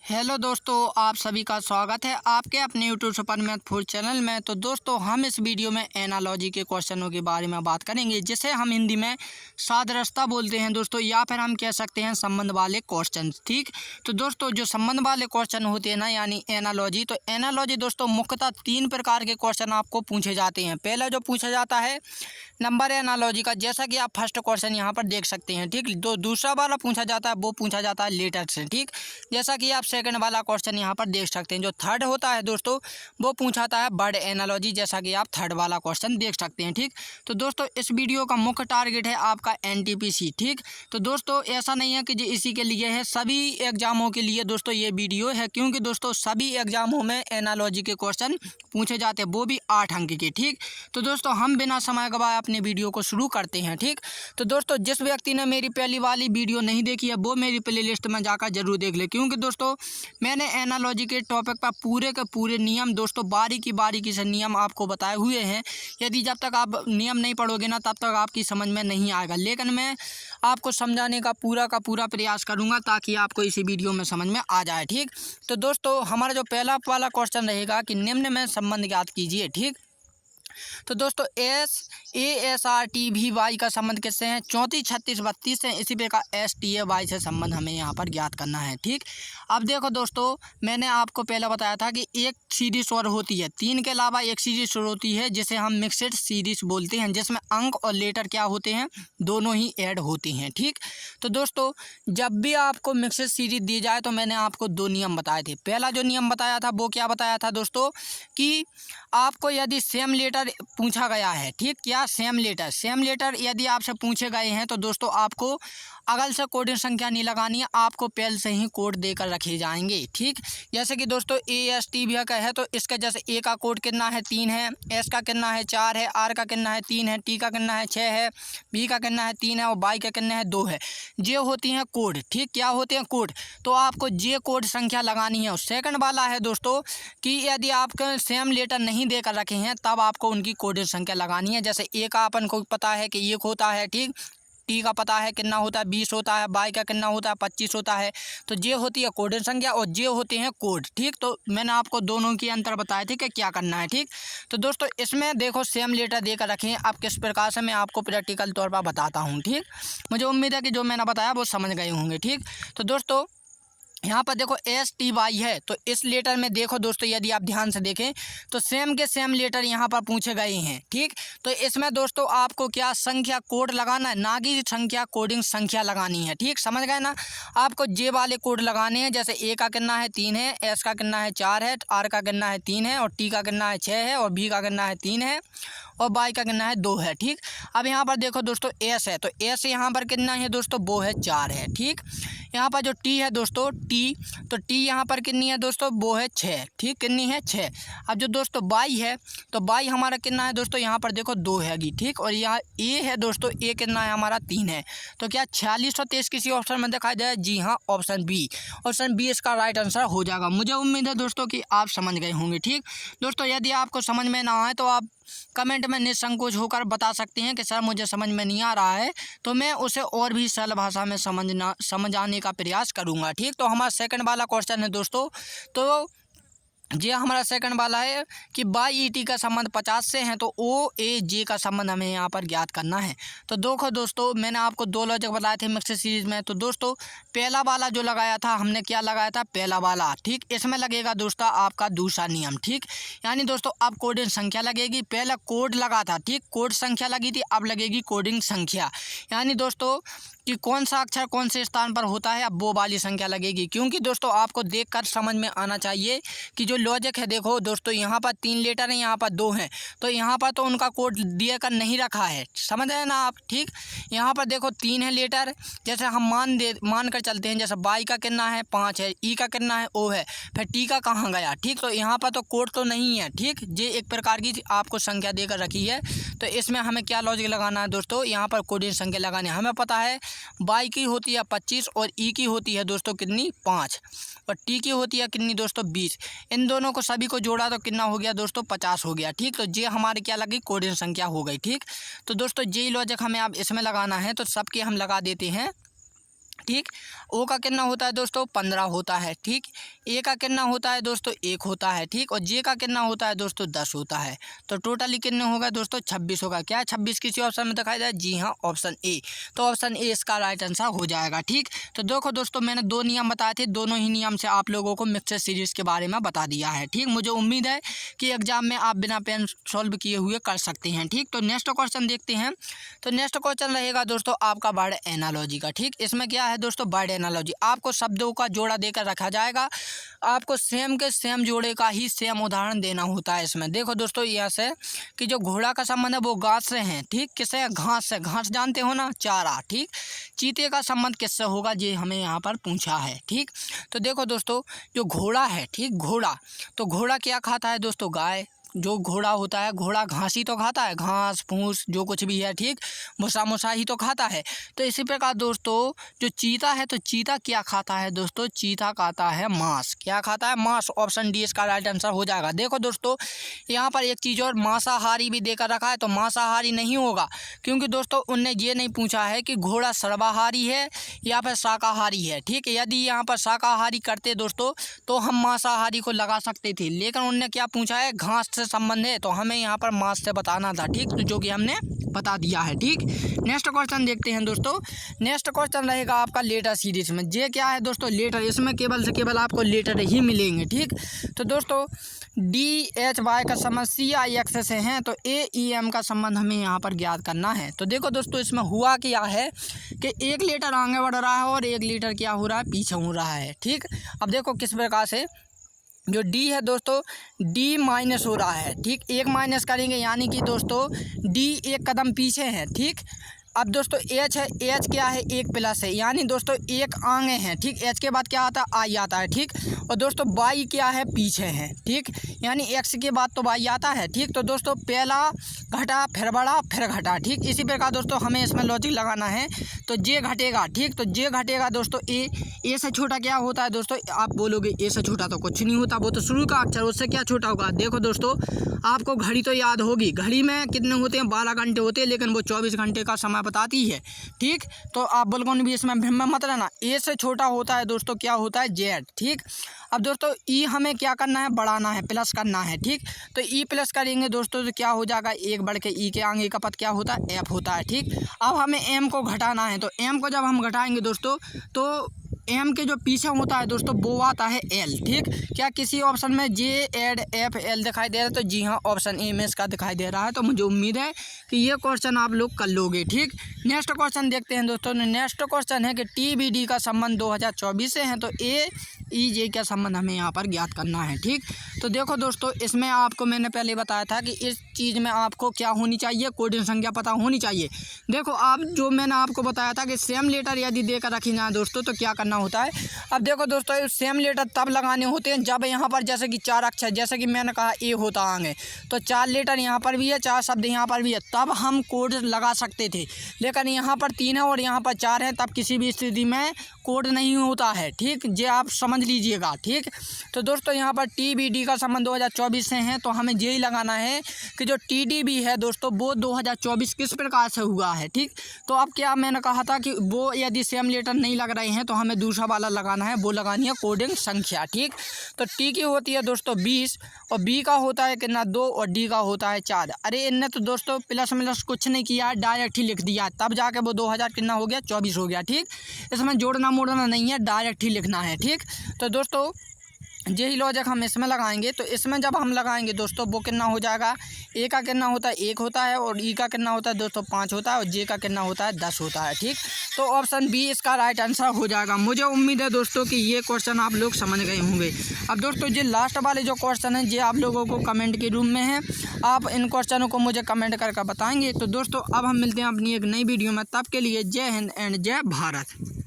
Hello दोस्तों, आप सभी का स्वागत है आपके अपने YouTube super math full channel में। तो दोस्तों, हम इस वीडियो में एनालॉजी के क्वेश्चनों के बारे में बात करेंगे, जिसे हम हिंदी में सादृश्यता बोलते हैं दोस्तों, या फिर हम कह सकते हैं संबंध वाले क्वेश्चन। ठीक, तो दोस्तों जो संबंध वाले क्वेश्चन होते हैं ना, यानी एनालॉजी, तो एनालॉजी दोस्तों मुख्यतः 3 प्रकार के क्वेश्चन आपको पूछे जाते हैं। पहला जो पूछा जाता है नंबर एनालॉजी का, जैसा कि आप फर्स्ट क्वेश्चन यहाँ पर देख सकते हैं। ठीक, दूसरा वाला पूछा जाता है, वो पूछा जाता है लेटर से। ठीक, जैसा कि आप सेकंड वाला क्वेश्चन यहाँ पर देख सकते हैं। जो थर्ड होता है दोस्तों, वो पूछाता है वर्ड एनालॉजी, जैसा कि आप थर्ड वाला क्वेश्चन देख सकते हैं। ठीक, तो दोस्तों इस वीडियो का मुख्य टारगेट है आपका एनटीपीसी। ठीक, तो दोस्तों ऐसा नहीं है कि जो इसी के लिए है, सभी एग्जामों के लिए दोस्तों ये वीडियो है, क्योंकि दोस्तों सभी एग्जामों में एनालॉजी के क्वेश्चन पूछे जाते हैं, वो भी 8 अंक के। ठीक, तो दोस्तों हम बिना समय गवाए अपने वीडियो को शुरू करते हैं। ठीक, तो दोस्तों जिस व्यक्ति ने मेरी पहली वाली वीडियो नहीं देखी है, वो मेरी प्लेलिस्ट में जाकर जरूर देख ले, क्योंकि दोस्तों मैंने एनालॉजी के टॉपिक पर पूरे के पूरे नियम दोस्तों बारीकी से नियम आपको बताए हुए हैं। यदि जब तक आप नियम नहीं पढ़ोगे ना, तब तक आपकी समझ में नहीं आएगा, लेकिन मैं आपको समझाने का पूरा प्रयास करूंगा, ताकि आपको इसी वीडियो में समझ में आ जाए। ठीक, तो दोस्तों हमारा जो पहला वाला क्वेश्चन रहेगा कि निम्न में संबंध ज्ञात कीजिए। ठीक, तो दोस्तों ASRTVY का संबंध किससे है? 34, 36, 32 से। इसी प्रकार STAY से संबंध हमें यहाँ पर ज्ञात करना है। ठीक, अब देखो दोस्तों, मैंने आपको पहले बताया था कि एक सीरीज और होती है, 3 के अलावा एक सीरीज और होती है, जिसे हम मिक्सड सीरीज बोलते हैं, जिसमें अंक और लेटर क्या होते हैं, दोनों ही ऐड होते हैं। ठीक, तो दोस्तों जब भी आपको मिक्सड सीरीज दी जाए, तो मैंने आपको 2 नियम बताए थे। पहला जो नियम बताया था वो क्या बताया था दोस्तों, कि आपको यदि सेम लेटर पूछा गया है, ठीक, क्या सेम लेटर यदि आपसे पूछे गए हैं, तो दोस्तों आपको अगल से कोडिंग संख्या नहीं लगानी है, आपको पहले से ही कोड देकर रखे जाएंगे। ठीक, जैसे कि दोस्तों ASTV का है, तो इसका जैसे A का कोड कितना है, 3 है, S का कितना है, 4 है, R का कितना है, 3 है, T का कितना है, 6 है, B का कितना है, 3 है, और Y का कितना है, 2 है। ये होती हैं कोड। ठीक, क्या होते हैं कोड, तो आपको ये कोड संख्या लगानी है। और सेकंड वाला है दोस्तों कि यदि आपके सेम लेटर नहीं देकर रखे हैं, तब आपको उनकी कोडिंग संख्या लगानी है। जैसे A का अपन को पता है कि 1 होता है, ठीक, T का पता है कितना होता है, 20 होता है, Y का कितना होता है, 25 होता है। तो ये होती है कोडिंग संख्या और ये होते हैं कोड। ठीक, तो मैंने आपको दोनों की अंतर बताए थे कि क्या करना है। ठीक, तो दोस्तों इसमें देखो सेम लेटर देकर रखें, आप किस प्रकार से मैं आपको प्रैक्टिकल तौर पर बताता हूँ। ठीक, मुझे उम्मीद है कि जो मैंने बताया वो समझ गए होंगे। ठीक, तो दोस्तों यहाँ पर देखो STY है, तो इस लेटर में देखो दोस्तों, यदि आप ध्यान से देखें तो सेम के सेम लेटर यहाँ पर पूछे गए हैं। ठीक, तो इसमें दोस्तों आपको क्या संख्या कोड लगाना है, ना कि संख्या कोडिंग संख्या लगानी है। ठीक, समझ गए ना, आपको जे वाले कोड लगाने हैं। जैसे A का कितना है, 3 है, S का कितना है, 4 है, R का कितना है, 3 है, और T का कितना है, 6 है, और B का कितना है, 3 है, और Y का कितना है, 2 है। ठीक, अब यहाँ पर देखो दोस्तों S है, तो S यहाँ पर कितना है दोस्तों, वो है 4 है। ठीक, यहाँ पर जो T है दोस्तों T, तो T यहाँ पर कितनी है दोस्तों, वो है 6। ठीक, कितनी है, 6। अब जो दोस्तों Y है, तो Y हमारा कितना है दोस्तों, यहाँ पर देखो 2 हैगी। ठीक, और यहाँ A है दोस्तों, A कितना है हमारा, 3 है। तो क्या 46 और 23 किसी ऑप्शन में दिखाई दे? जी हाँ, ऑप्शन बी इसका राइट आंसर हो जाएगा। मुझे उम्मीद है दोस्तों कि आप समझ गए होंगे। ठीक, दोस्तों यदि आपको समझ में ना आए, तो आप कमेंट में निसंकोच होकर बता सकते हैं कि सर मुझे समझ में नहीं आ रहा है, तो मैं उसे और भी सरल भाषा में समझाने का प्रयास करूंगा। ठीक, तो हमारा सेकंड वाला क्वेश्चन है दोस्तों, तो ये हमारा सेकंड वाला है कि YET का संबंध 50 से है, तो OAJ का संबंध हमें यहाँ पर ज्ञात करना है। तो देखो दोस्तों, मैंने आपको 2 लॉजिक बताए थे मिक्स सीरीज में। तो दोस्तों पहला वाला जो लगाया था हमने, क्या लगाया था, पहला वाला। ठीक, इसमें लगेगा दोस्तों आपका दूसरा नियम। ठीक, यानी दोस्तों अब कोडिंग संख्या लगेगी, पहला कोड लगा था, ठीक, कोड संख्या लगी थी, अब लगेगी कोडिंग संख्या। यानी दोस्तों कि कौन सा अक्षर कौन से स्थान पर होता है, अब वो वाली संख्या लगेगी। क्योंकि दोस्तों आपको देखकर समझ में आना चाहिए कि जो लॉजिक है, देखो दोस्तों यहाँ पर 3 लेटर हैं, यहाँ पर 2 हैं, तो यहाँ पर तो उनका कोड दिया कर नहीं रखा है, समझ रहे हैं ना आप। ठीक, यहाँ पर देखो 3 है लेटर, जैसे हम मान कर चलते हैं, जैसे Y का कितना है, 5 है, E का कितना है, O है, फिर T का कहाँ गया। ठीक, तो यहाँ पर तो कोड तो नहीं है। ठीक, ये एक प्रकार की आपको संख्या देकर रखी है, तो इसमें हमें क्या लॉजिक लगाना है दोस्तों, यहाँ पर कोडिंग संख्या लगानी है। हमें पता है Y की होती है 25 और E की होती है दोस्तों कितनी, 5, और T की होती है कितनी दोस्तों, 20। इन दोनों को सभी को जोड़ा तो कितना हो गया दोस्तों, 50 हो गया। ठीक, तो ये हमारी क्या लगी, कोडिंग संख्या हो गई। ठीक, तो दोस्तों यही लॉजिक हमें अब इसमें लगाना है, तो सबके हम लगा देते हैं। ठीक। ओ का कितना होता है दोस्तों 15 होता है, ठीक। ए का कितना होता है दोस्तों 1 होता है, ठीक। और जे का कितना होता है दोस्तों 10 होता है। तो टोटली कितने होगा दोस्तों 26 होगा। क्या 26 किसी ऑप्शन में दिखाई दे? जी हाँ, ऑप्शन ए। तो ऑप्शन ए इसका राइट आंसर हो जाएगा, ठीक। तो देखो दोस्तों, मैंने 2 नियम बताए थे, दोनों ही नियम से आप लोगों को मिक्सर सीरीज के बारे में बता दिया है, ठीक। मुझे उम्मीद है कि एग्जाम में आप बिना पेन सॉल्व किए हुए कर सकते हैं, ठीक। तो नेक्स्ट क्वेश्चन देखते हैं। तो नेक्स्ट क्वेश्चन रहेगा दोस्तों आपका वर्ड एनालॉजी का, ठीक। इसमें क्या है दोस्तों वर्ड एनालॉजी, आपको शब्दों का जोड़ा देकर रखा जाएगा, आपको सेम के सेम जोड़े का ही सेम उदाहरण देना होता है। इसमें देखो दोस्तों, यह से कि जो घोड़ा का संबंध है वो घास से है, ठीक। किससे? घास से। घास जानते हो ना, चारा, ठीक। चीते का संबंध किससे होगा, ये हमें यहाँ पर पूछा है, ठीक। तो देखो दोस्तों, जो घोड़ा है, ठीक, घोड़ा, तो घोड़ा क्या खाता है दोस्तों? गाय। जो घोड़ा होता है, घोड़ा घास ही तो खाता है, घास फूस जो कुछ भी है, ठीक, भूसा मूसा ही तो खाता है। तो इसी प्रकार दोस्तों जो चीता है, तो चीता क्या खाता है दोस्तों? चीता खाता है मांस। क्या खाता है? मांस। ऑप्शन डी इसका राइट आंसर हो जाएगा। देखो दोस्तों, यहाँ पर एक चीज़ और, मांसाहारी भी देकर रखा है, तो मांसाहारी नहीं होगा, क्योंकि दोस्तों उनने ये नहीं पूछा है कि घोड़ा सर्वाहारी है या फिर शाकाहारी है, ठीक। यदि यहाँ पर शाकाहारी करते दोस्तों तो हम मांसाहारी को लगा सकते थे, लेकिन उनने क्या पूछा है? घास से संबंध है, तो हमें यहाँ पर मांस से बताना था, ठीक। तो जो कि हमने बता दिया है, ठीक। नेक्स्ट क्वेश्चन देखते हैं दोस्तों। नेक्स्ट क्वेश्चन रहेगा आपका लेटर सीरीज में। ये क्या है दोस्तों? लेटर। इसमें केवल से केवल आपको लेटर ही मिलेंगे, ठीक। तो दोस्तों DHY का संबंध CIX से हैं, तो AEM का संबंध हमें यहाँ पर ज्ञात करना है। तो देखो दोस्तों, इसमें हुआ क्या है कि एक लेटर आगे बढ़ रहा है और एक लेटर क्या हो रहा है? पीछे हो रहा है, ठीक। अब देखो किस प्रकार से, जो डी है दोस्तों, डी माइनस हो रहा है, ठीक। एक माइनस करेंगे यानी कि दोस्तों डी एक कदम पीछे है, ठीक। अब दोस्तों एच है, एच क्या है? एक प्लस है, यानी दोस्तों एक आगे हैं, ठीक। एच के बाद क्या आता है? आई आता है, ठीक। और दोस्तों वाई क्या है? पीछे है, ठीक, यानी एक्स के बाद तो वाई आता है, ठीक। तो दोस्तों पहला घटा फिर बढ़ा फिर घटा, ठीक। इसी प्रकार दोस्तों हमें इसमें लॉजिक लगाना है, तो जे घटेगा, ठीक। तो जे घटेगा दोस्तों ए से छोटा क्या होता है दोस्तों? आप बोलोगे ए से छोटा तो कुछ नहीं होता, वो तो शुरू का अक्षर, उससे क्या छोटा होगा? देखो दोस्तों, आपको घड़ी तो याद होगी, घड़ी में कितने होते हैं? 12 घंटे होते हैं, लेकिन वो 24 घंटे का समय बताती है, ठीक। तो आप बिल्कुल भी इसमें भ्रम में मत रहना। ए से छोटा होता है दोस्तों क्या होता है? जेड, ठीक। अब दोस्तों ई हमें क्या करना है? बढ़ाना है, प्लस करना है, ठीक। तो ई प्लस करेंगे दोस्तों तो क्या हो जाएगा? एक बढ़ के ई के आगे का पद क्या होता है? एफ होता है, ठीक। अब हमें एम को घटाना है, तो एम को जब हम घटाएंगे दोस्तों तो एम के जो पीछे होता है दोस्तों वो आता है एल, ठीक। क्या किसी ऑप्शन में जे एड एफ एल दिखाई दे रहा है? तो जी हाँ, ऑप्शन ए में इसका दिखाई दे रहा है। तो मुझे उम्मीद है कि ये क्वेश्चन आप लोग कर लोगे, ठीक। नेक्स्ट क्वेश्चन देखते हैं दोस्तों। नेक्स्ट क्वेश्चन है कि TBD का संबंध 2024 से है, तो AEJ का संबंध हमें यहाँ पर ज्ञात करना है, ठीक। तो देखो दोस्तों, इसमें आपको मैंने पहले बताया था कि इस चीज़ में आपको क्या होनी चाहिए? कोडिंग संख्या पता होनी चाहिए। देखो आप जो मैंने आपको बताया था कि सेम लेटर यदि देकर रखी जाए दोस्तों तो क्या करना होता है। अब देखो दोस्तों, सेम लेटर तब लगाने होते हैं जब यहाँ पर जैसे कि 4 अक्षर, जैसे कि मैंने कहा ए होता आगे, तो 4 लेटर यहाँ पर भी है, 4 शब्द यहाँ पर भी है, तब हम कोड लगा सकते थे। लेकिन यहाँ पर 3 है और यहाँ पर 4 है, तब किसी भी स्थिति में कोड नहीं होता है, ठीक। ये आप समझ लीजिएगा, ठीक। तो दोस्तों यहाँ पर TBD का संबंध 2024 से है, तो हमें यही लगाना है कि जो TDB है दोस्तों वो 2024 किस प्रकार से हुआ है, ठीक। तो अब क्या मैंने कहा था कि वो यदि सेम लेटर नहीं लग रहे हैं तो हमें दूसरा वाला लगाना है, वो लगानी है कोडिंग संख्या, ठीक। तो टी की होती है दोस्तों 20 और बी का होता है कितना? 2 और डी का होता है 4। अरे इनने तो दोस्तों प्लस मिलस कुछ नहीं किया है, डायरेक्ट ही लिख दिया, तब जाके वो 2000 कितना हो गया? 24 हो गया, ठीक। इसमें जोड़ना मोड़ना नहीं है, डायरेक्ट ही लिखना है, ठीक। तो दोस्तों यही लॉजिक हम इसमें लगाएंगे। तो इसमें जब हम लगाएंगे दोस्तों वो कितना हो जाएगा? ए का कितना होता है? 1 होता है, और ई का कितना होता है दोस्तों? 5 होता है, और जे का कितना होता है? 10 होता है, ठीक। तो ऑप्शन बी इसका राइट आंसर हो जाएगा। मुझे उम्मीद है दोस्तों कि ये क्वेश्चन आप लोग समझ गए होंगे। अब दोस्तों ये लास्ट वाले जो क्वेश्चन हैं ये आप लोगों को कमेंट के रूम में है, आप इन क्वेश्चनों को मुझे कमेंट करके बताएंगे। तो दोस्तों अब हम मिलते हैं अपनी एक नई वीडियो में, तब के लिए जय हिंद एंड जय भारत।